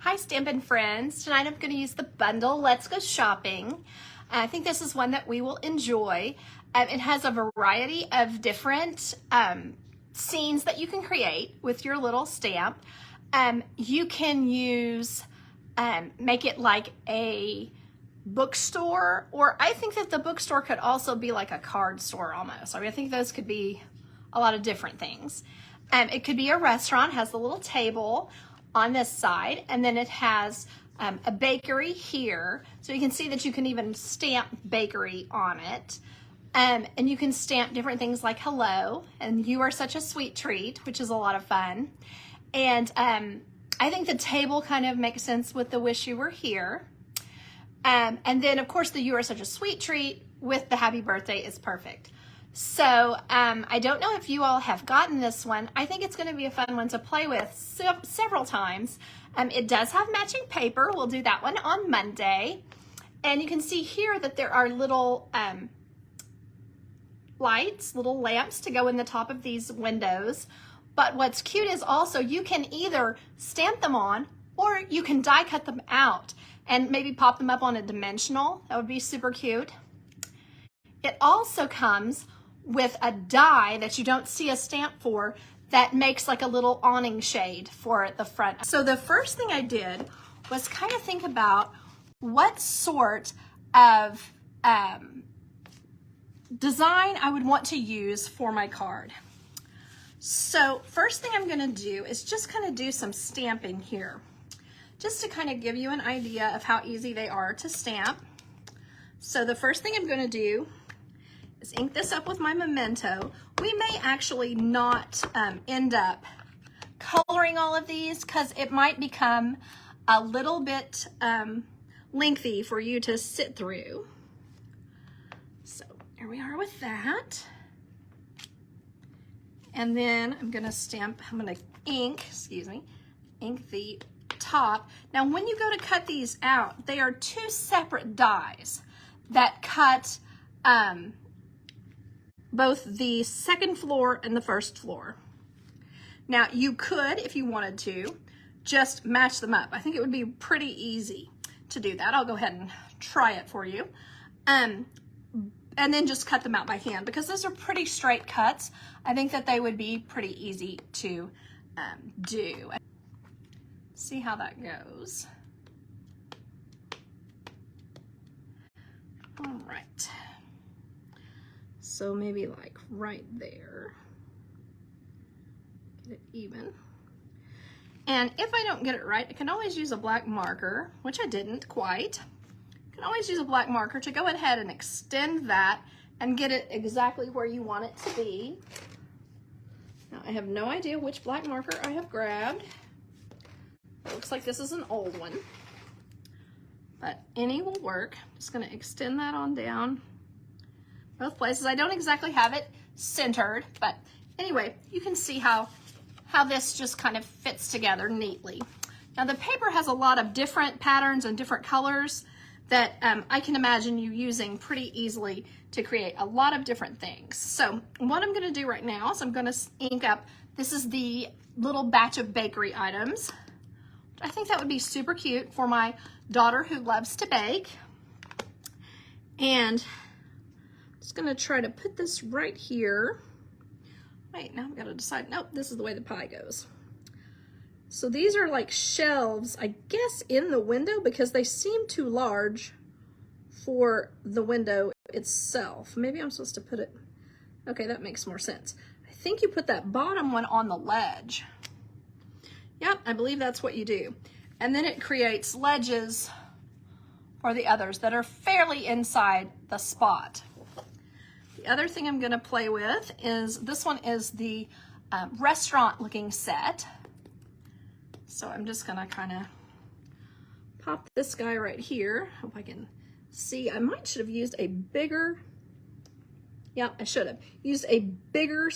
Hi Stampin' friends. Tonight I'm going to use the bundle Let's Go Shopping. I think this is one that we will enjoy. It has a variety of different scenes that you can create with your little stamp. You can use, make it like a bookstore, or I think that the bookstore could also be like a card store almost. I mean, I think those could be a lot of different things. It could be a restaurant, has the little table on this side, and then it has a bakery here, so you can see that you can even stamp bakery on it, and you can stamp different things like hello and you are such a sweet treat, which is a lot of fun. And I think the table kind of makes sense with the wish you were here, and then of course the you are such a sweet treat with the happy birthday is perfect. So I don't know if you all have gotten this one. I think it's going to be a fun one to play with several times. It does have matching paper. We'll do that one on Monday. And you can see here that there are little lights, little lamps to go in the top of these windows. But what's cute is also you can either stamp them on or you can die cut them out and maybe pop them up on a dimensional. That would be super cute. It also comes with a die that you don't see a stamp for that makes like a little awning shade for the front. So the first thing I did was kind of think about what sort of design I would want to use for my card. So first thing I'm going to do is just kind of do some stamping here, just to kind of give you an idea of how easy they are to stamp. So the first thing I'm going to do is ink this up with my memento. We may actually not end up coloring all of these because it might become a little bit lengthy for you to sit through. So here we are with that. And then I'm gonna ink the top. Now when you go to cut these out, they are two separate dies that cut both the second floor and the first floor. Now you could, if you wanted to, just match them up. I think it would be pretty easy to do that. I'll go ahead and try it for you. And then just cut them out by hand because those are pretty straight cuts. I think that they would be pretty easy to do. See how that goes. All right. So maybe like right there, get it even. And if I don't get it right, I can always use a black marker, which I didn't quite. I can always use a black marker to go ahead and extend that and get it exactly where you want it to be. Now I have no idea which black marker I have grabbed. It looks like this is an old one, but any will work. I'm just gonna extend that on down both places. I don't exactly have it centered, but anyway, you can see how this just kind of fits together neatly. Now the paper has a lot of different patterns and different colors that I can imagine you using pretty easily to create a lot of different things. So what I'm gonna do right now is I'm gonna ink up, this is the little batch of bakery items. I think that would be super cute for my daughter who loves to bake. And just gonna try to put this right here. Wait, now I've got to decide, nope, this is the way the pie goes. So these are like shelves, I guess, in the window because they seem too large for the window itself. Maybe I'm supposed to put it, okay, that makes more sense. I think you put that bottom one on the ledge. Yep, I believe that's what you do. And then it creates ledges for the others that are fairly inside the spot. The other thing I'm gonna play with is, this one is the restaurant looking set. So I'm just gonna kind of pop this guy right here. Hope I can see. I should have used a bigger, yeah, I should have used a bigger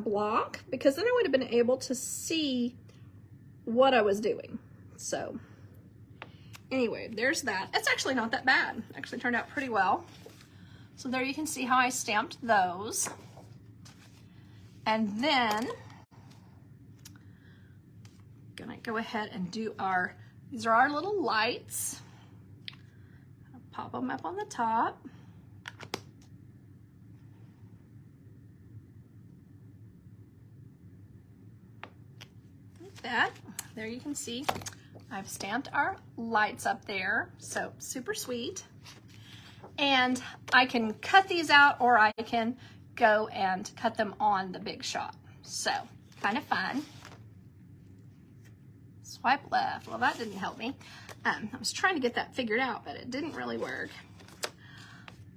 block because then I would have been able to see what I was doing. So anyway, there's that. It's actually not that bad. Actually turned out pretty well. So there you can see how I stamped those. And then gonna go ahead and do these are our little lights. I'll pop them up on the top. Like that. There you can see I've stamped our lights up there, so super sweet. And I can cut these out, or I can go and cut them on the Big Shot. So, kind of fun. Swipe left. Well, that didn't help me. I was trying to get that figured out, but it didn't really work.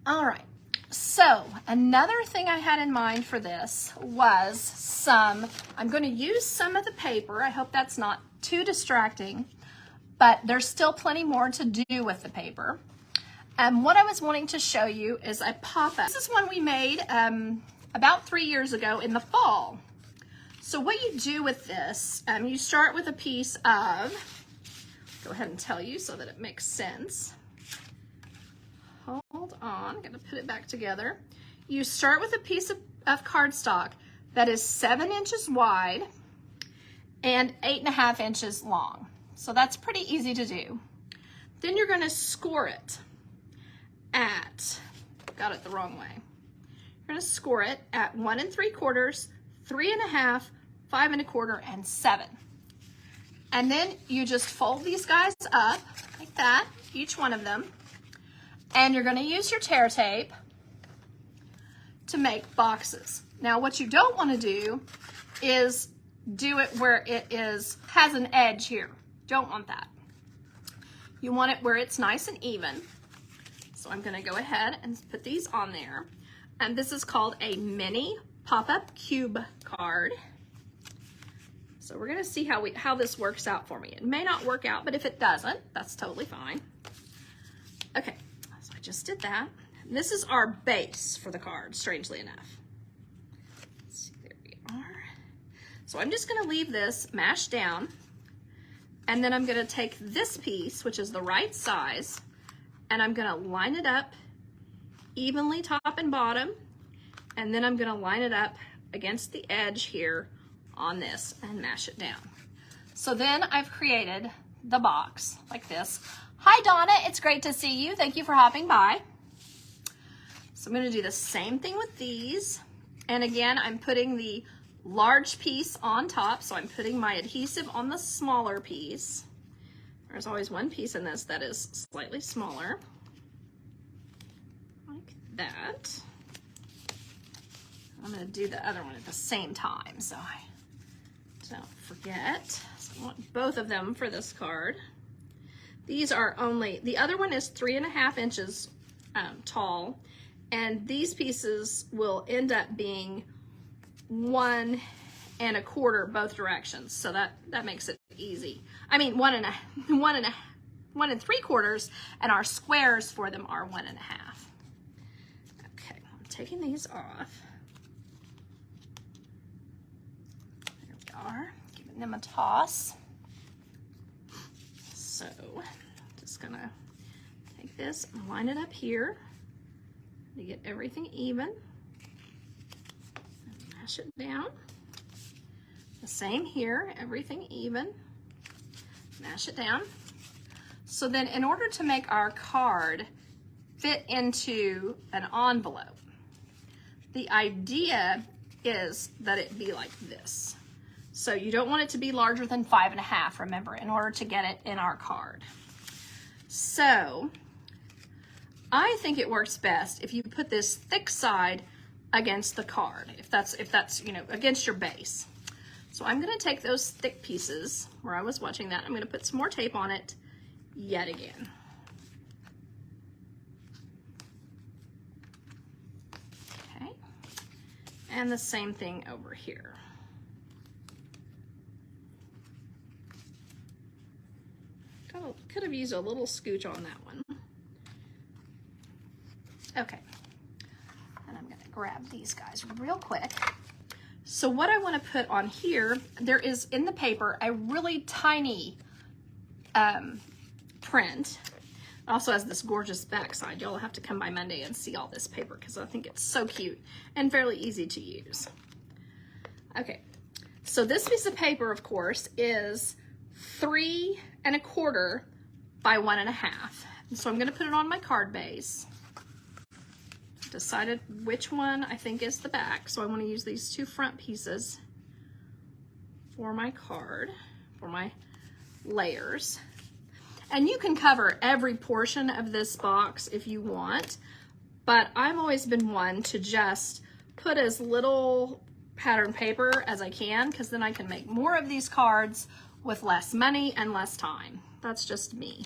All right. So, another thing I had in mind for this was I'm going to use some of the paper. I hope that's not too distracting, but there's still plenty more to do with the paper. What I was wanting to show you is a pop-up. This is one we made about 3 years ago in the fall. So what you do with this, you start with a piece of, go ahead and tell you so that it makes sense. Hold on, I'm gonna put it back together. You start with a piece of cardstock that is 7 inches wide and 8.5 inches long. So that's pretty easy to do. Then you're gonna score it at, got it the wrong way. You're gonna score it at 1 3/4, 3.5, 5 1/4, and 7. And then you just fold these guys up like that, each one of them. And you're gonna use your tear tape to make boxes. Now what you don't wanna do is do it where it has an edge here. Don't want that. You want it where it's nice and even. So I'm gonna go ahead and put these on there. And this is called a mini pop-up cube card. So we're gonna see how this works out for me. It may not work out, but if it doesn't, that's totally fine. Okay, so I just did that. And this is our base for the card, strangely enough. Let's see, there we are. So I'm just gonna leave this mashed down, and then I'm gonna take this piece, which is the right size, and I'm gonna line it up evenly top and bottom, and then I'm gonna line it up against the edge here on this and mash it down. So then I've created the box like this. Hi Donna, it's great to see you. Thank you for hopping by. So I'm gonna do the same thing with these. And again, I'm putting the large piece on top. So I'm putting my adhesive on the smaller piece. There's always one piece in this that is slightly smaller. Like that. I'm gonna do the other one at the same time, so I don't forget. So I want both of them for this card. These are only, the other one is 3.5 inches tall, and these pieces will end up being 1 1/4 both directions, so that makes it easy. I mean 1 3/4, and our squares for them are 1 1/2. Okay, I'm taking these off. There we are, giving them a toss. So, just gonna take this and line it up here to get everything even. And mash it down. The same here, everything even. Mash it down. So then in order to make our card fit into an envelope, the idea is that it be like this. So you don't want it to be larger than 5 1/2, remember, in order to get it in our card. So I think it works best if you put this thick side against the card, if that's you know, against your base. So I'm gonna take those thick pieces where I was watching that, I'm gonna put some more tape on it yet again. Okay, and the same thing over here. Could have used a little scooch on that one. Okay, and I'm gonna grab these guys real quick. So what I want to put on here, there is in the paper a really tiny print. It also has this gorgeous backside. Y'all will have to come by Monday and see all this paper because I think it's so cute and fairly easy to use. Okay, so this piece of paper, of course, is 3 1/4 by 1 1/2. And so I'm going to put it on my card base. Decided which one I think is the back, so I want to use these 2 front pieces for my card, for my layers. And you can cover every portion of this box if you want, but I've always been one to just put as little pattern paper as I can, because then I can make more of these cards with less money and less time. That's just me.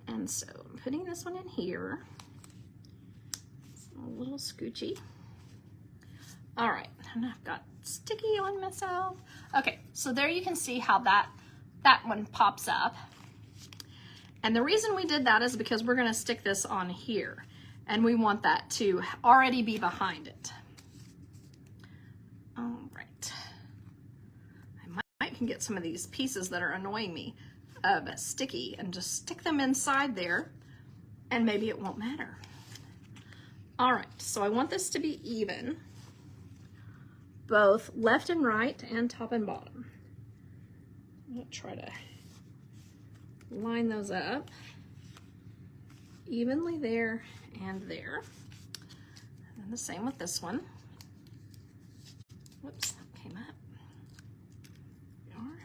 And so I'm putting this one in here. A little scoochy. All right, and I've got sticky on myself. Okay, so there you can see how that one pops up. And the reason we did that is because we're gonna stick this on here, and we want that to already be behind it. All right. I might can get some of these pieces that are annoying me sticky and just stick them inside there, and maybe it won't matter. All right, so I want this to be even, both left and right and top and bottom. I'm gonna try to line those up evenly there and there. And then the same with this one. Whoops, that came up. There we are.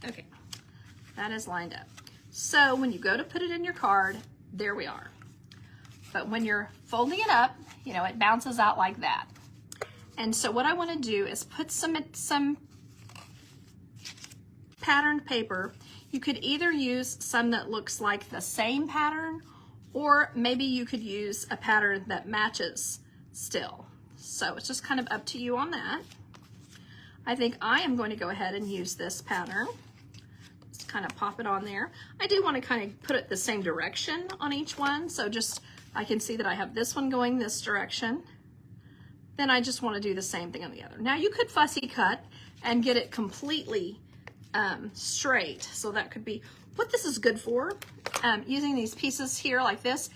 Okay, that is lined up. So when you go to put it in your card, there we are. But when you're folding it up, you know, it bounces out like that. And so what I want to do is put some patterned paper. You could either use some that looks like the same pattern, or maybe you could use a pattern that matches still. So it's just kind of up to you on that. I think I am going to go ahead and use this pattern. Just kind of pop it on there. I do want to kind of put it the same direction on each one, so just I can see that I have this one going this direction. Then I just want to do the same thing on the other. Now you could fussy cut and get it completely straight, so that could be what this is good for. Using these pieces here like this,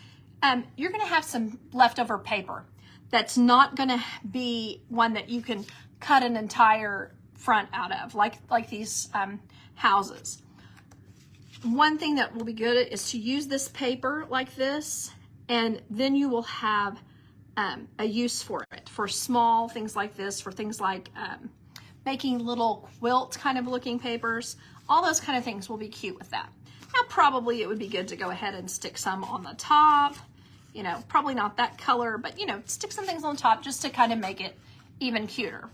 you're going to have some leftover paper that's not going to be one that you can cut an entire front out of, like these houses. One thing that will be good is to use this paper like this, and then you will have a use for it, for small things like this, for things like making little quilt kind of looking papers. All those kind of things will be cute with that. Now probably it would be good to go ahead and stick some on the top, you know, probably not that color, but you know, stick some things on the top just to kind of make it even cuter.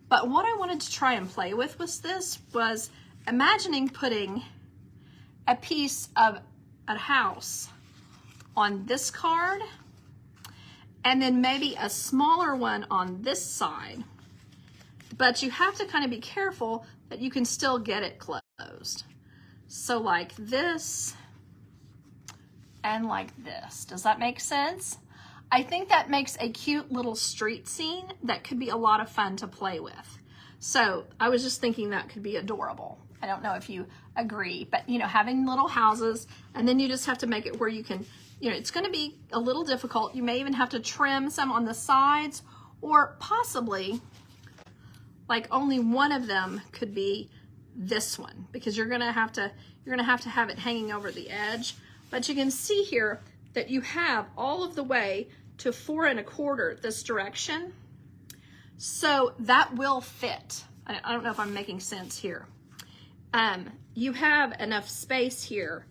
But what I wanted to try and play with this was imagining putting a piece of a house on this card, and then maybe a smaller one on this side. But you have to kind of be careful that you can still get it closed. So like this and like this. Does that make sense? I think that makes a cute little street scene that could be a lot of fun to play with. So I was just thinking that could be adorable. I don't know if you agree, but you know, having little houses, and then you just have to make it where you can, you know, it's going to be a little difficult. You may even have to trim some on the sides, or possibly like only one of them could be this one, because you're going to have to have it hanging over the edge. But you can see here that you have all of the way to 4 1/4 this direction. So that will fit. I don't know if I'm making sense here. You have enough space here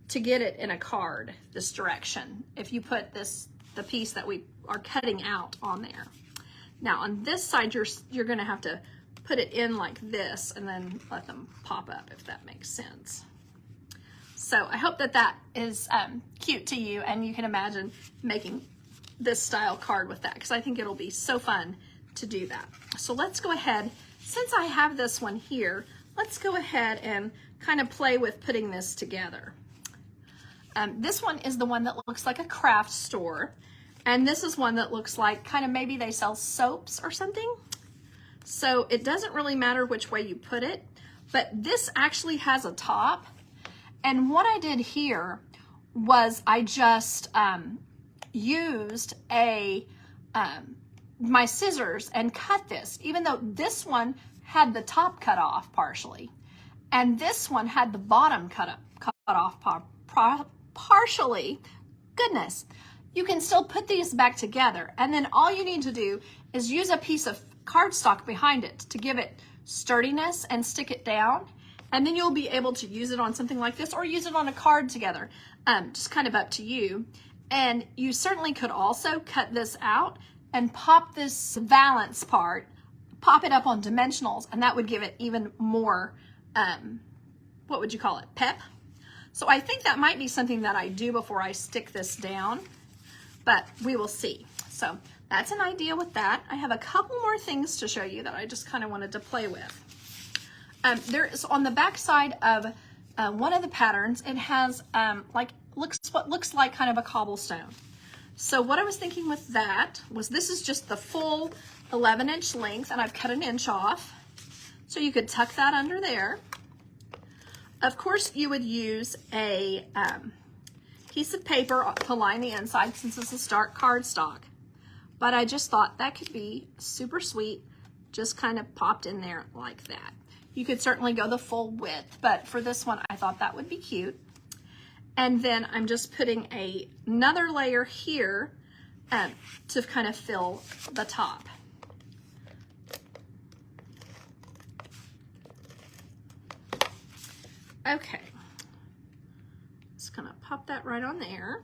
to get it in a card this direction if you put the piece that we are cutting out on there. Now on this side, you're going to have to put it in like this and then let them pop up, if that makes sense. So I hope that is cute to you, and you can imagine making this style card with that, because I think it'll be so fun to do that. So let's go ahead, since I have this one here, let's go ahead and kind of play with putting this together. This one is the one that looks like a craft store, and this is one that looks like kind of maybe they sell soaps or something. So it doesn't really matter which way you put it, but this actually has a top. And what I did here was I just used my scissors and cut this, even though this one had the top cut off partially, and this one had the bottom cut off partially. Goodness, you can still put these back together, and then all you need to do is use a piece of cardstock behind it to give it sturdiness and stick it down, and then you'll be able to use it on something like this or use it on a card together, just kind of up to you. And you certainly could also cut this out and pop this valance part, pop it up on dimensionals, and that would give it even more, what would you call it, pep? So I think that might be something that I do before I stick this down, but we will see. So that's an idea with that. I have a couple more things to show you that I just kind of wanted to play with. There is on the back side of one of the patterns, it has what looks like kind of a cobblestone. So what I was thinking with that was, this is just the full 11-inch length, and I've cut an inch off. So you could tuck that under there. Of course, you would use a piece of paper to line the inside since it's a stark cardstock. But I just thought that could be super sweet, just kind of popped in there like that. You could certainly go the full width, but for this one, I thought that would be cute. And then I'm just putting another layer here to kind of fill the top. Okay, just gonna pop that right on there.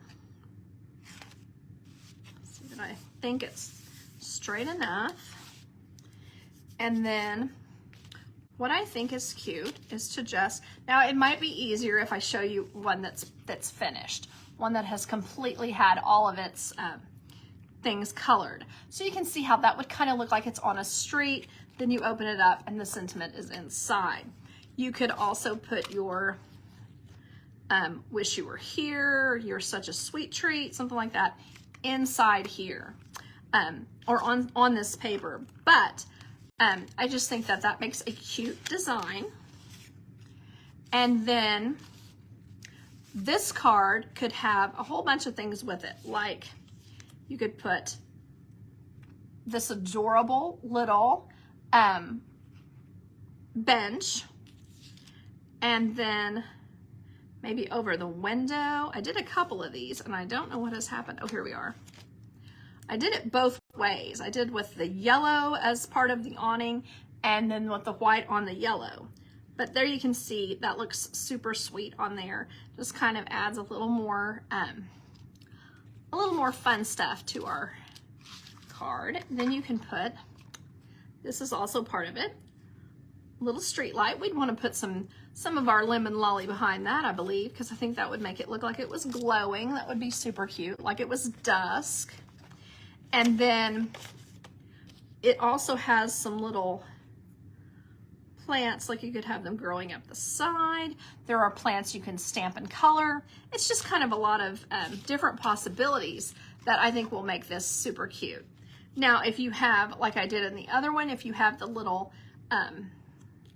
See that I think it's straight enough. And then what I think is cute is to just, now it might be easier if I show you one that's finished, one that has completely had all of its things colored. So you can see how that would kind of look like it's on a street, then you open it up and the sentiment is inside. You could also put your wish you were here, you're such a sweet treat, something like that, inside here, or on this paper. But I just think that that makes a cute design. And then this card could have a whole bunch of things with it. Like you could put this adorable little bench, and then maybe over the window. I did a couple of these and I don't know what has happened. Oh, here we are. I did it both ways. I did with the yellow as part of the awning and then with the white on the yellow. But there you can see that looks super sweet on there. Just kind of adds a little more fun stuff to our card. Then you can put, this is also part of it, little street light. We'd want to put some of our lemon lolly behind that, I believe, because I think that would make it look like it was glowing. That would be super cute, like it was dusk. And then it also has some little plants, like you could have them growing up the side. There are plants you can stamp and color. It's just kind of a lot of different possibilities that I think will make this super cute. Now, if you have, like I did in the other one, if you have the little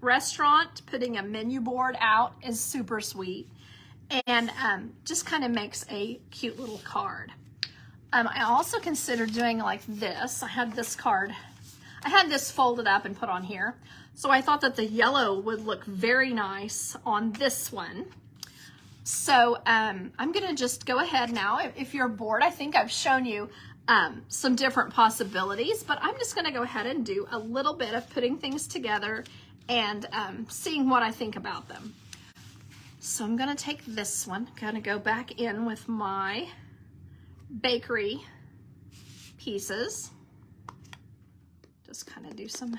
restaurant, putting a menu board out is super sweet, and just kind of makes a cute little card. I also considered doing like this. I had this card, I had this folded up and put on here. So I thought that the yellow would look very nice on this one. So I'm gonna just go ahead now. If you're bored, I think I've shown you some different possibilities, but I'm just gonna go ahead and do a little bit of putting things together and seeing what I think about them. So I'm gonna take this one, gonna go back in with my bakery pieces. Just kind of do some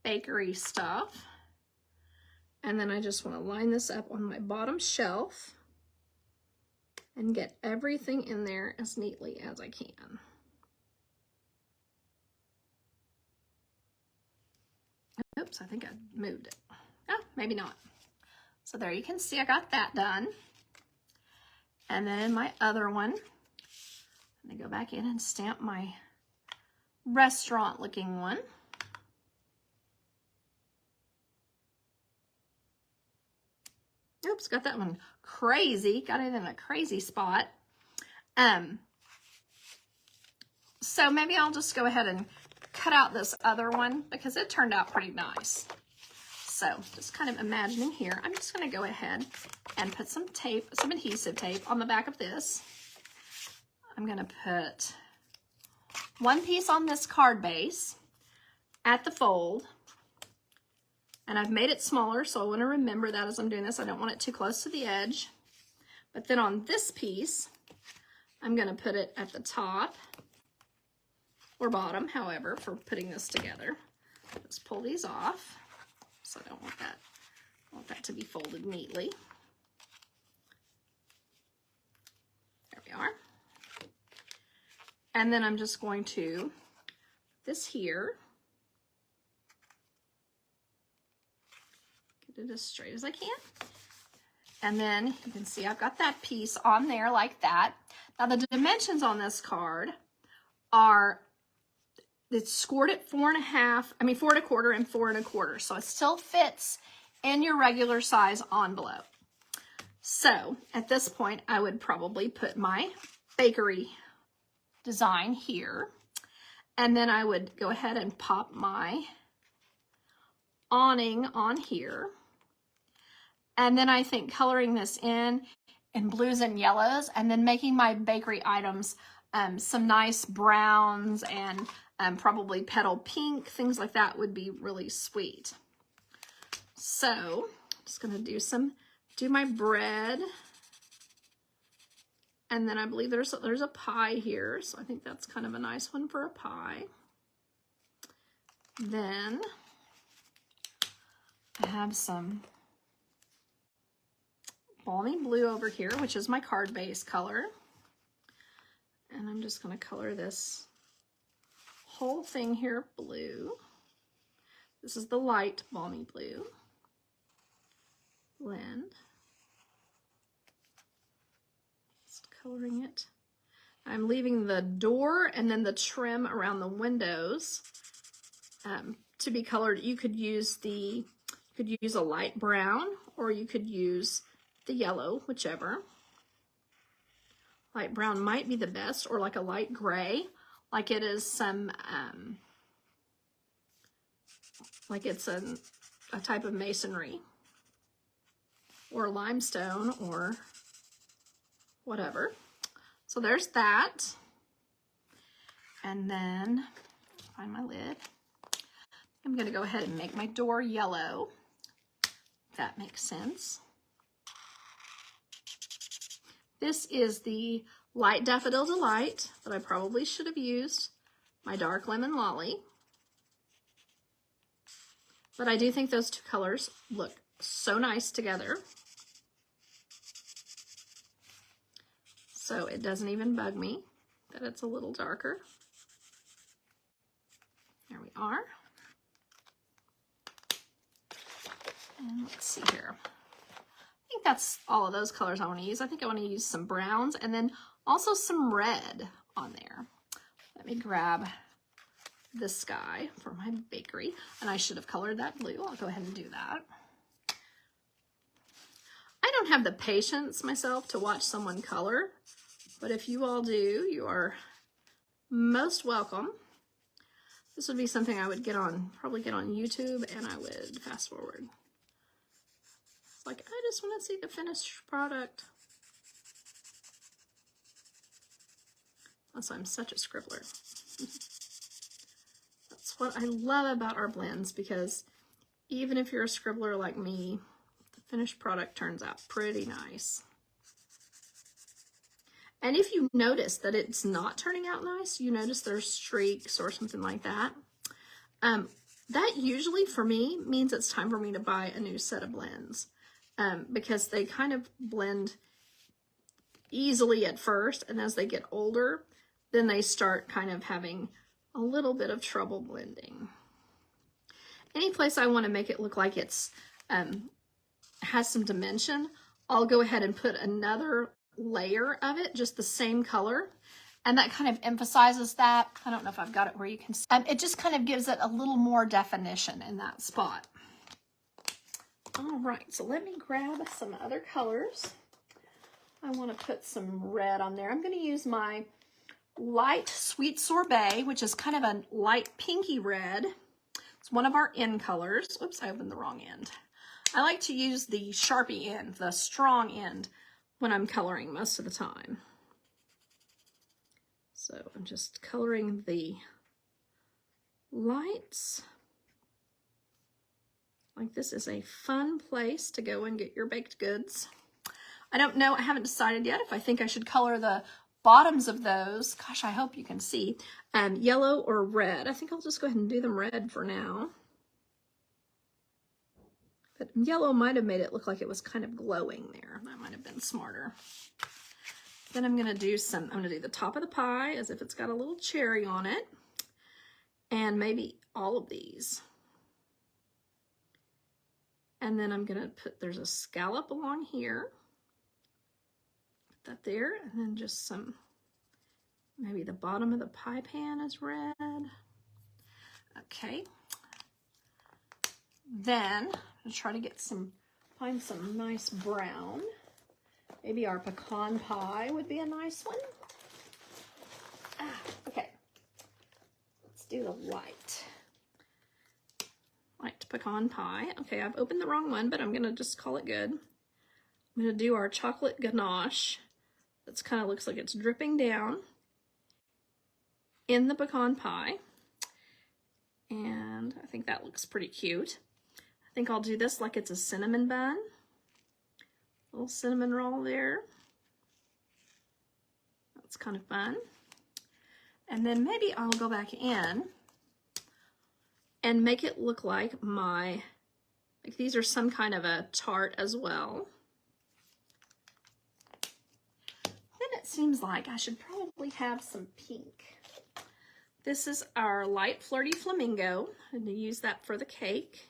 bakery stuff. And then I just want to line this up on my bottom shelf and get everything in there as neatly as I can. Oops, I think I moved it. Oh, maybe not. So there you can see I got that done. And then in my other one, I'm gonna go back in and stamp my restaurant looking one. Oops, got that one crazy. Got it in a crazy spot. So maybe I'll just go ahead and cut out this other one because it turned out pretty nice. So just kind of imagining here, I'm just going to go ahead and put some tape, some adhesive tape on the back of this. I'm going to put one piece on this card base at the fold, and I've made it smaller, so I want to remember that as I'm doing this. I don't want it too close to the edge. But then on this piece, I'm going to put it at the top or bottom, however, for putting this together. Let's pull these off. So I don't want that. I want that to be folded neatly. There we are. And then I'm just going to put this here. Get it as straight as I can. And then you can see I've got that piece on there like that. Now the dimensions on this card are, it's scored at 4 1/4 and 4 1/4. So it still fits in your regular size envelope. So at this point, I would probably put my bakery design here. And then I would go ahead and pop my awning on here. And then I think coloring this in blues and yellows, and then making my bakery items some nice browns and probably petal pink, things like that would be really sweet. So I'm just going to do my bread. And then I believe there's a pie here, so I think that's kind of a nice one for a pie. Then I have some balmy blue over here, which is my card base color. And I'm just going to color this whole thing here blue. This is the light balmy blue. Blend. Just coloring it. I'm leaving the door and then the trim around the windows to be colored. You could use a light brown, or you could use the yellow, whichever. Light brown might be the best, or like a light gray, like it is some, like it's a type of masonry, or limestone, or whatever. So there's that. And then, find my lid. I'm gonna go ahead and make my door yellow, if that makes sense. This is the Light Daffodil Delight, but I probably should have used my Dark Lemon Lolly. But I do think those two colors look so nice together. So it doesn't even bug me that it's a little darker. There we are. And let's see here. I think that's all of those colors I want to use. I think I want to use some browns and then also some red on there. Let me grab the sky for my bakery, and I should have colored that blue. I'll go ahead and do that. I don't have the patience myself to watch someone color, but if you all do, you are most welcome. This would be something I would probably get on YouTube, and I would fast forward. Like, I just want to see the finished product. Also, I'm such a scribbler. That's what I love about our blends, because even if you're a scribbler like me, the finished product turns out pretty nice. And if you notice that it's not turning out nice, you notice there's streaks or something like that, that usually for me means it's time for me to buy a new set of blends. Because they kind of blend easily at first, and as they get older, then they start kind of having a little bit of trouble blending. Any place I want to make it look like it's has some dimension, I'll go ahead and put another layer of it, just the same color, and that kind of emphasizes that. I don't know if I've got it where you can see. It just kind of gives it a little more definition in that spot. All right, so let me grab some other colors. I want to put some red on there. I'm going to use my light sweet sorbet, which is kind of a light pinky red. It's one of our end colors. Oops, I opened the wrong end. I like to use the Sharpie end, the strong end, when I'm coloring most of the time. So I'm just coloring the lights. Like, this is a fun place to go and get your baked goods. I don't know, I haven't decided yet if I think I should color the bottoms of those. Gosh, I hope you can see. Yellow or red. I think I'll just go ahead and do them red for now. But yellow might have made it look like it was kind of glowing there. That might have been smarter. Then I'm gonna do the top of the pie as if it's got a little cherry on it. And maybe all of these. And then I'm gonna there's a scallop along here. Put that there, and then just some, maybe the bottom of the pie pan is red. Okay. Then I'm gonna try to find some nice brown. Maybe our pecan pie would be a nice one. Okay. Let's do the light pecan pie. Okay, I've opened the wrong one, but I'm gonna just call it good. I'm gonna do our chocolate ganache. That's kind of looks like it's dripping down in the pecan pie. And I think that looks pretty cute. I think I'll do this like it's a cinnamon bun. Little cinnamon roll there. That's kind of fun. And then maybe I'll go back in and make it look like these are some kind of a tart as well. Then it seems like I should probably have some pink. This is our light flirty flamingo. I'm going to use that for the cake,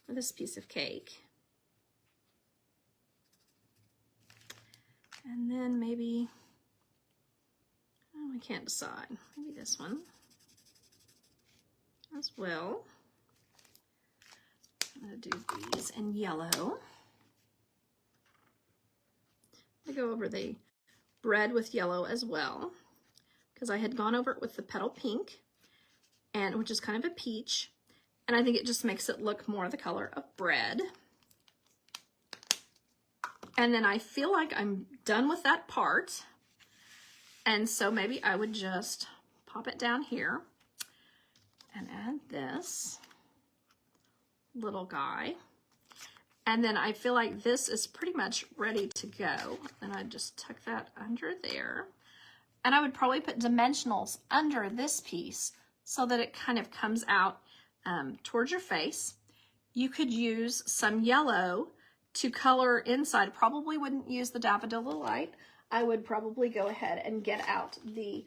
for this piece of cake. And then maybe, oh, I can't decide. Maybe this one as well. I'm going to do these in yellow. I go over the bread with yellow as well, because I had gone over it with the petal pink, and which is kind of a peach, and I think it just makes it look more the color of bread. And then I feel like I'm done with that part, and so maybe I would just pop it down here and add this little guy. And then I feel like this is pretty much ready to go. And I just tuck that under there. And I would probably put dimensionals under this piece so that it kind of comes out towards your face. You could use some yellow to color inside. Probably wouldn't use the Daffodil Delight. I would probably go ahead and get out the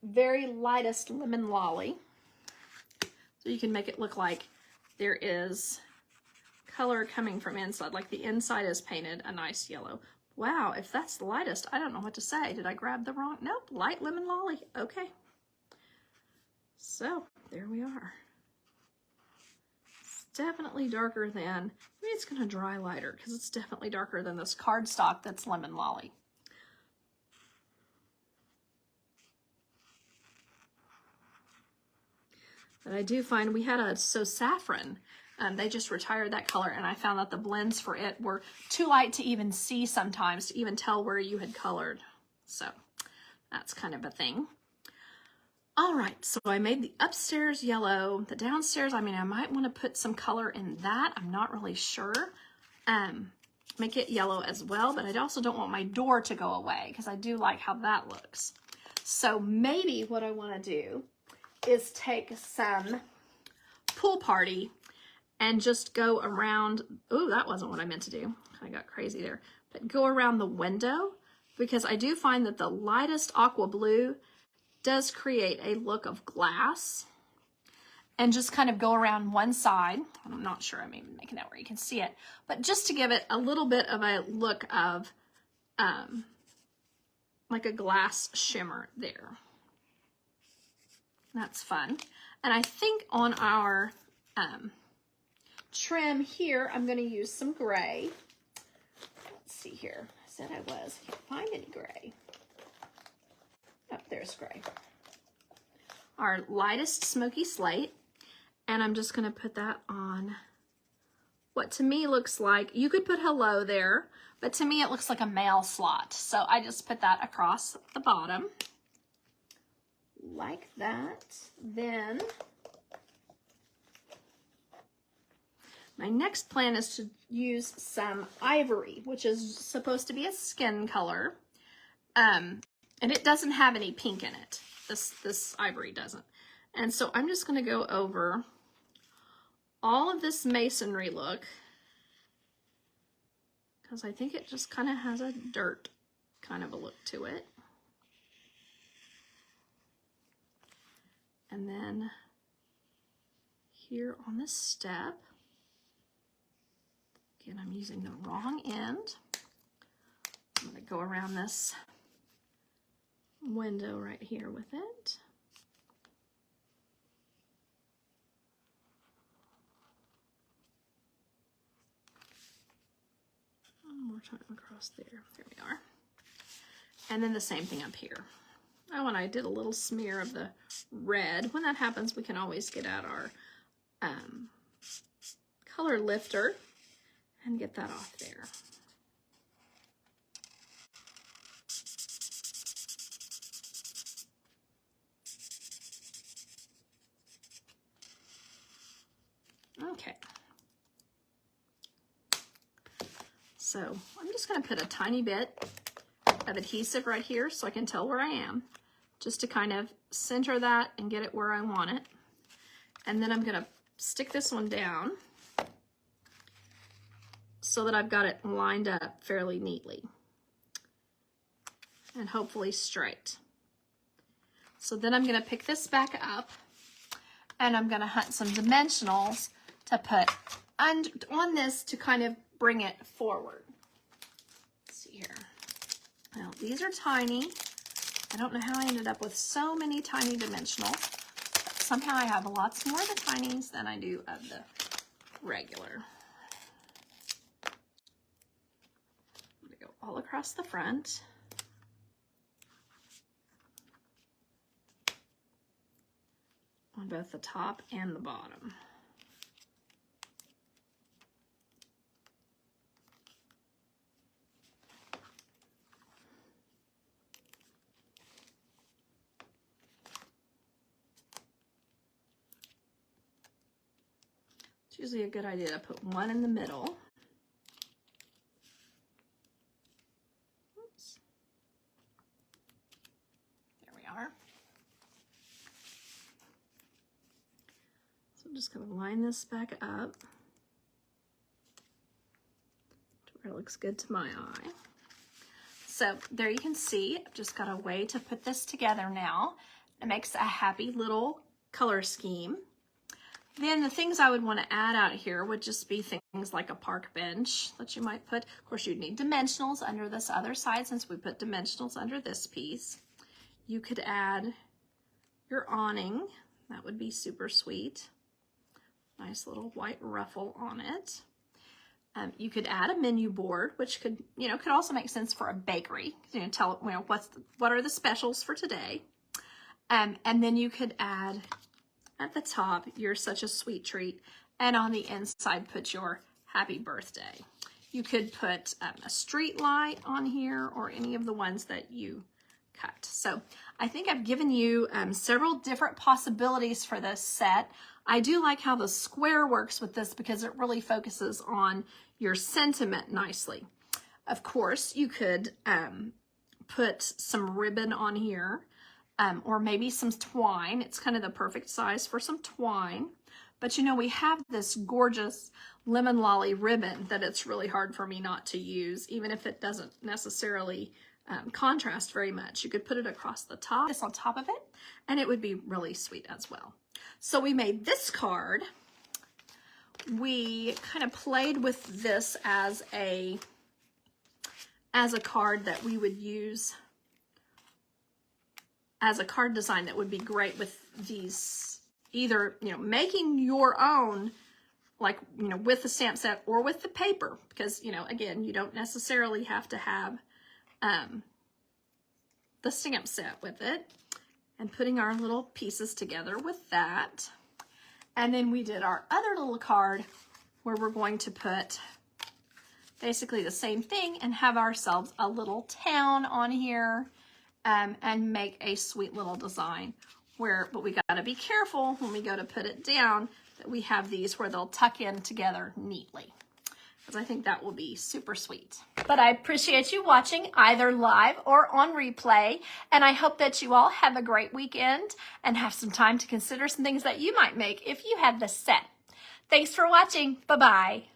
very lightest Lemon Lolly. So you can make it look like there is color coming from inside, like the inside is painted a nice yellow. Wow, if that's the lightest, I don't know what to say. Did I grab the wrong? Nope, light Lemon Lolly. Okay. So there we are. It's definitely darker than, maybe it's gonna dry lighter because it's definitely darker than this cardstock that's Lemon Lolly. But I do find we had a saffron. They just retired that color, and I found that the blends for it were too light to even see sometimes, to even tell where you had colored. So that's kind of a thing. All right, so I made the upstairs yellow. The downstairs, I mean, I might want to put some color in that. I'm not really sure. Make it yellow as well, but I also don't want my door to go away because I do like how that looks. So maybe what I want to do is take some Pool Party and just go around. Oh, that wasn't what I meant to do. I got crazy there. But go around the window, because I do find that the lightest aqua blue does create a look of glass, and just kind of go around one side. I'm not sure I'm even making that where you can see it, but just to give it a little bit of a look of like a glass shimmer there. That's fun. And I think on our trim here, I'm going to use some gray. Let's see here. I said I was. I can't find any gray. Oh, there's gray. Our lightest smoky slate. And I'm just going to put that on what to me looks like, you could put hello there, but to me it looks like a mail slot. So I just put that across the bottom like that. Then my next plan is to use some ivory, which is supposed to be a skin color. And it doesn't have any pink in it. This ivory doesn't. And so I'm just going to go over all of this masonry look, because I think it just kind of has a dirt kind of a look to it. And then here on this step, again, I'm using the wrong end. I'm going to go around this window right here with it. One more time across there. There we are. And then the same thing up here. Oh, and I did a little smear of the red. When that happens, we can always get out our color lifter and get that off there. Okay. So I'm just going to put a tiny bit of adhesive right here so I can tell where I am, just to kind of center that and get it where I want it. And then I'm going to stick this one down so that I've got it lined up fairly neatly and hopefully straight. So then I'm going to pick this back up and I'm going to hunt some dimensionals to put on this to kind of bring it forward. Let's see here. Now, these are tiny. I don't know how I ended up with so many tiny dimensionals. Somehow I have lots more of the tinies than I do of the regular. I'm going to go all across the front. On both the top and the bottom. It's usually a good idea to put one in the middle. Oops. There we are. So I'm just going to line this back up to where it looks good to my eye. So there you can see, I've just got a way to put this together now. It makes a happy little color scheme. Then the things I would want to add out here would just be things like a park bench that you might put. Of course, you'd need dimensionals under this other side since we put dimensionals under this piece. You could add your awning. That would be super sweet. Nice little white ruffle on it. You could add a menu board, which could also make sense for a bakery. Tell what are the specials for today. And then you could add at the top, "You're such a sweet treat," and on the inside put your happy birthday. You could put a street light on here or any of the ones that you cut. So I think I've given you several different possibilities for this set. I do like how the square works with this because it really focuses on your sentiment nicely. Of course, you could put some ribbon on here. Or maybe some twine. It's kind of the perfect size for some twine. But we have this gorgeous lemon lolly ribbon that it's really hard for me not to use, even if it doesn't necessarily contrast very much. You could put it across the top, this on top of it, and it would be really sweet as well. So we made this card. We kind of played with this as a card that we would use as a card design that would be great with these, either, making your own, like, with the stamp set or with the paper, because, again, you don't necessarily have to have the stamp set with it and putting our little pieces together with that. And then we did our other little card where we're going to put basically the same thing and have ourselves a little town on here, and make a sweet little design but we got to be careful when we go to put it down that we have these where they'll tuck in together neatly, because I think that will be super sweet. But I appreciate you watching either live or on replay, and I hope that you all have a great weekend and have some time to consider some things that you might make if you had this set. Thanks for watching. Bye-bye.